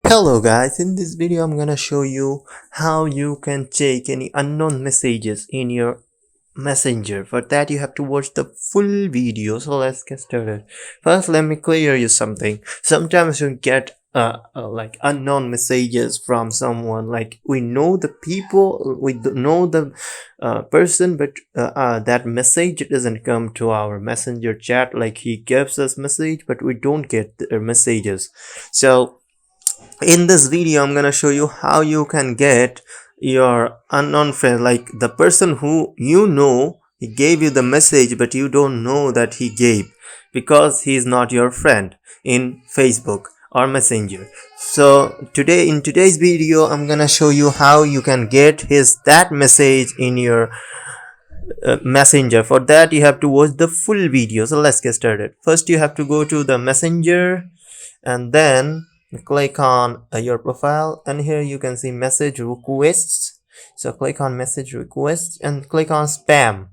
Hello guys, in this video I'm gonna show you how you can check any unknown messages in your messenger. For that you have to watch the full video, so let's get started. First let me clear you something. Sometimes you get like unknown messages from someone, like we know the people, we know the person, but that message doesn't come to our messenger chat. Like he gives us message but we don't get the messages. So in this video I'm gonna show you how you can get your unknown friend, like the person who you know he gave you the message but you don't know that he gave, because he is not your friend in Facebook or Messenger. So today, in today's video, I'm gonna show you how you can get that message in your Messenger. For that you have to watch the full video, so let's get started. First you have to go to the Messenger and then click on your profile, and here you can see message requests. So click on message requests and click on spam.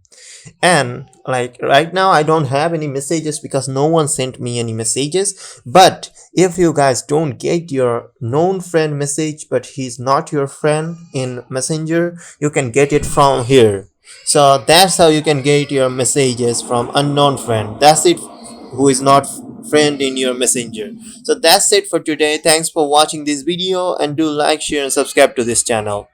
And like right now I don't have any messages because no one sent me any messages, but if you guys don't get your known friend message but he's not your friend in Messenger, you can get it from here. So that's how you can get your messages from unknown friend. That's it, who is not friend in your Messenger. So that's it for today. Thanks for watching this video, and do like, share and subscribe to this channel.